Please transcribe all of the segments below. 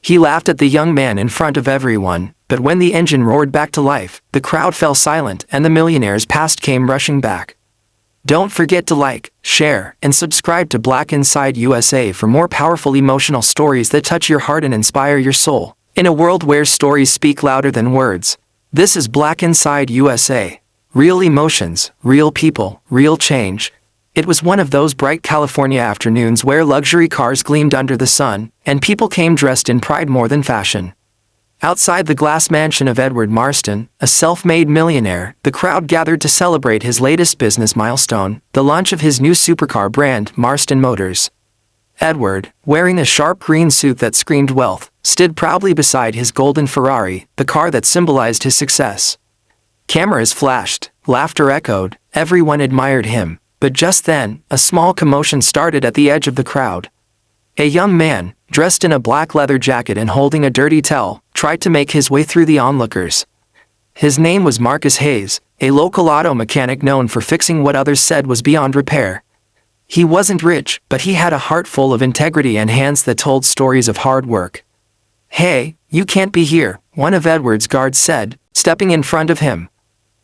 He laughed at the young man in front of everyone, but when the engine roared back to life, the crowd fell silent and the millionaire's past came rushing back. Don't forget to like, share, and subscribe to Black Inside USA for more powerful emotional stories that touch your heart and inspire your soul. In a world where stories speak louder than words, this is Black Inside USA. Real emotions, real people, real change. It was one of those bright California afternoons where luxury cars gleamed under the sun, and people came dressed in pride more than fashion. Outside the glass mansion of Edward Marston, a self-made millionaire, the crowd gathered to celebrate his latest business milestone, the launch of his new supercar brand, Marston Motors. Edward, wearing a sharp green suit that screamed wealth, stood proudly beside his golden Ferrari, the car that symbolized his success. Cameras flashed, laughter echoed, everyone admired him, but just then, a small commotion started at the edge of the crowd. A young man, dressed in a black leather jacket and holding a dirty towel, tried to make his way through the onlookers. His name was Marcus Hayes, a local auto mechanic known for fixing what others said was beyond repair. He wasn't rich, but he had a heart full of integrity and hands that told stories of hard work. "Hey, you can't be here," one of Edward's guards said, stepping in front of him.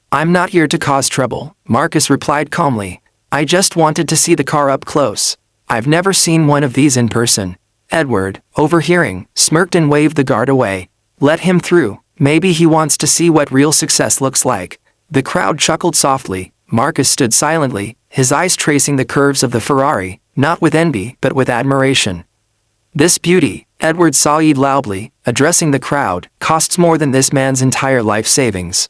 "I'm not here to cause trouble," Marcus replied calmly. "I just wanted to see the car up close. I've never seen one of these in person." Edward, overhearing, smirked and waved the guard away. "Let him through, maybe he wants to see what real success looks like." The crowd chuckled softly. Marcus stood silently, his eyes tracing the curves of the Ferrari, not with envy but with admiration. "This beauty," Edward sighed loudly, addressing the crowd, "costs more than this man's entire life savings."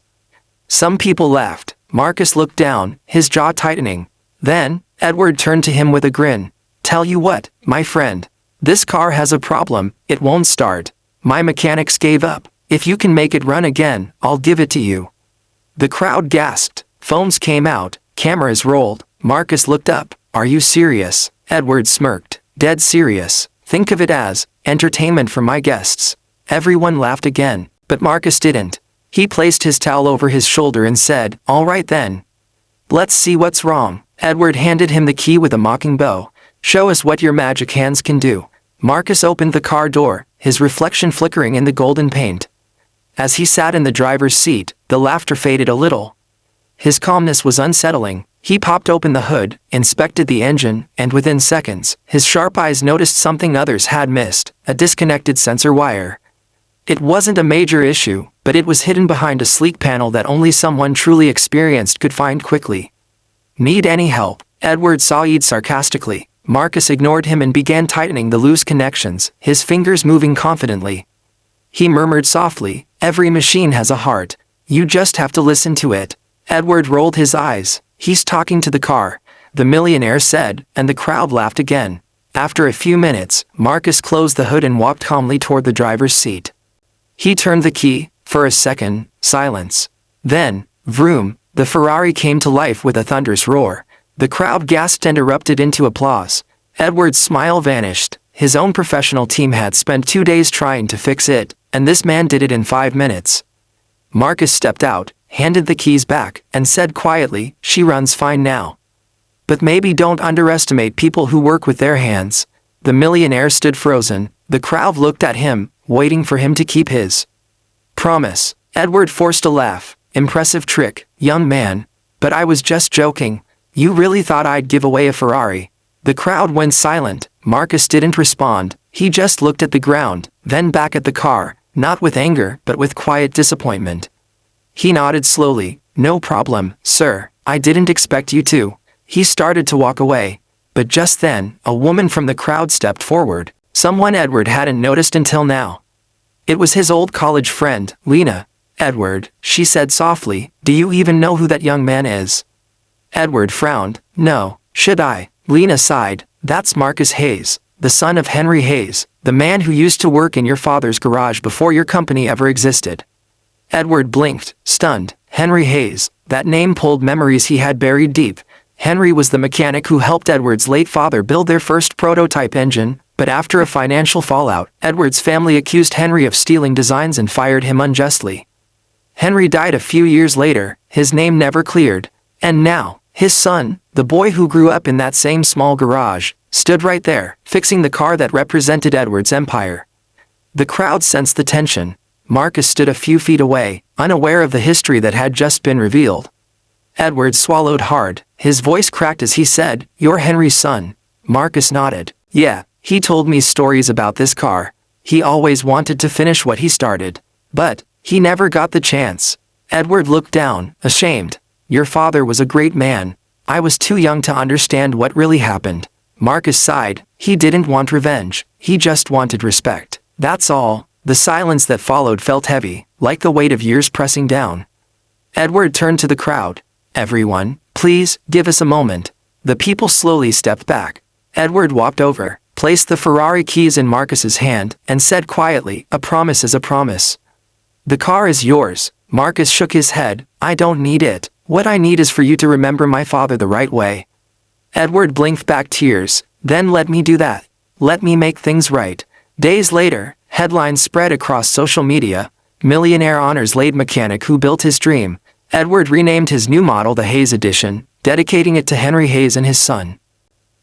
Some people laughed. Marcus looked down, his jaw tightening. Then, Edward turned to him with a grin. "Tell you what, my friend. This car has a problem, it won't start. My mechanics gave up. If you can make it run again, I'll give it to you." The crowd gasped. Phones came out, cameras rolled. Marcus looked up. "Are you serious?" Edward smirked. "Dead serious. Think of it as entertainment for my guests." Everyone laughed again, but Marcus didn't. He placed his towel over his shoulder and said, "All right then. Let's see what's wrong." Edward handed him the key with a mocking bow. "Show us what your magic hands can do." Marcus opened the car door, his reflection flickering in the golden paint. As he sat in the driver's seat, the laughter faded a little. His calmness was unsettling. He popped open the hood, inspected the engine, and within seconds, his sharp eyes noticed something others had missed, a disconnected sensor wire. It wasn't a major issue, but it was hidden behind a sleek panel that only someone truly experienced could find quickly. "Need any help?" Edward sighed sarcastically. Marcus ignored him and began tightening the loose connections, his fingers moving confidently. He murmured softly, "Every machine has a heart. You just have to listen to it." Edward rolled his eyes. "He's talking to the car," the millionaire said, and the crowd laughed again. After a few minutes, Marcus closed the hood and walked calmly toward the driver's seat. He turned the key. For a second, silence. Then, vroom, the Ferrari came to life with a thunderous roar. The crowd gasped and erupted into applause. Edward's smile vanished. His own professional team had spent 2 days trying to fix it, and this man did it in 5 minutes. Marcus stepped out, handed the keys back, and said quietly, "She runs fine now. But maybe don't underestimate people who work with their hands." The millionaire stood frozen. The crowd looked at him, waiting for him to keep his promise. Edward forced a laugh. "Impressive trick, young man. But I was just joking. You really thought I'd give away a Ferrari?" The crowd went silent. Marcus didn't respond. He just looked at the ground, then back at the car, not with anger but with quiet disappointment. He nodded slowly. "No problem, sir. I didn't expect you to." He started to walk away. But just then, a woman from the crowd stepped forward, someone Edward hadn't noticed until now. It was his old college friend, Lena. "Edward," she said softly, "do you even know who that young man is?" Edward frowned. "No, should I?" Lena sighed. "That's Marcus Hayes, the son of Henry Hayes, the man who used to work in your father's garage before your company ever existed." Edward blinked, stunned. Henry Hayes, that name pulled memories he had buried deep. Henry was the mechanic who helped Edward's late father build their first prototype engine, but after a financial fallout, Edward's family accused Henry of stealing designs and fired him unjustly. Henry died a few years later, his name never cleared. And now, his son, the boy who grew up in that same small garage, stood right there, fixing the car that represented Edward's empire. The crowd sensed the tension. Marcus stood a few feet away, unaware of the history that had just been revealed. Edward swallowed hard, his voice cracked as he said, "You're Henry's son." Marcus nodded. "Yeah, he told me stories about this car. He always wanted to finish what he started. But he never got the chance." Edward looked down, ashamed. "Your father was a great man. I was too young to understand what really happened." Marcus sighed. He didn't want revenge. He just wanted respect. That's all. The silence that followed felt heavy, like the weight of years pressing down. Edward turned to the crowd. "Everyone, please, give us a moment." The people slowly stepped back. Edward walked over, placed the Ferrari keys in Marcus's hand, and said quietly, "A promise is a promise. The car is yours." Marcus shook his head. "I don't need it. What I need is for you to remember my father the right way." Edward blinked back tears. "Then let me do that. Let me make things right." Days later, headlines spread across social media. Millionaire honors late mechanic who built his dream. Edward renamed his new model the Hayes Edition, dedicating it to Henry Hayes and his son.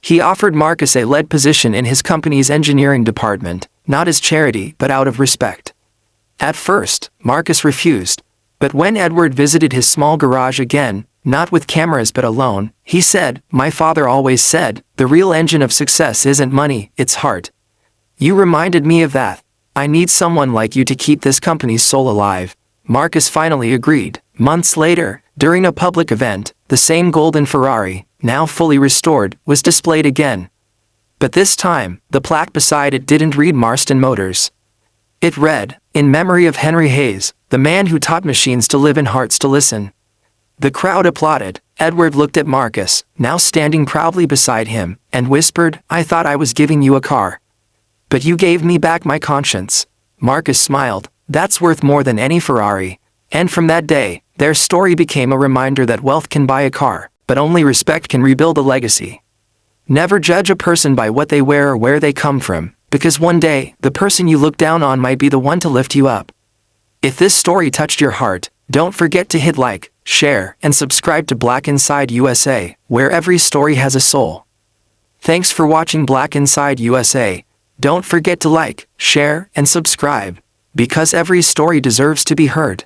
He offered Marcus a lead position in his company's engineering department, not as charity but out of respect. At first, Marcus refused. But when Edward visited his small garage again, not with cameras but alone, he said, "My father always said, the real engine of success isn't money, it's heart. You reminded me of that. I need someone like you to keep this company's soul alive." Marcus finally agreed. Months later, during a public event, the same golden Ferrari, now fully restored, was displayed again. But this time, the plaque beside it didn't read Marston Motors. It read, "In memory of Henry Hayes, the man who taught machines to live and hearts to listen." The crowd applauded. Edward looked at Marcus, now standing proudly beside him, and whispered, "I thought I was giving you a car. But you gave me back my conscience." Marcus smiled. "That's worth more than any Ferrari." And from that day, their story became a reminder that wealth can buy a car, but only respect can rebuild a legacy. Never judge a person by what they wear or where they come from, because one day, the person you look down on might be the one to lift you up. If this story touched your heart, don't forget to hit like, share, and subscribe to Black Inside USA, where every story has a soul. Thanks for watching Black Inside USA. Don't forget to like, share, and subscribe, because every story deserves to be heard.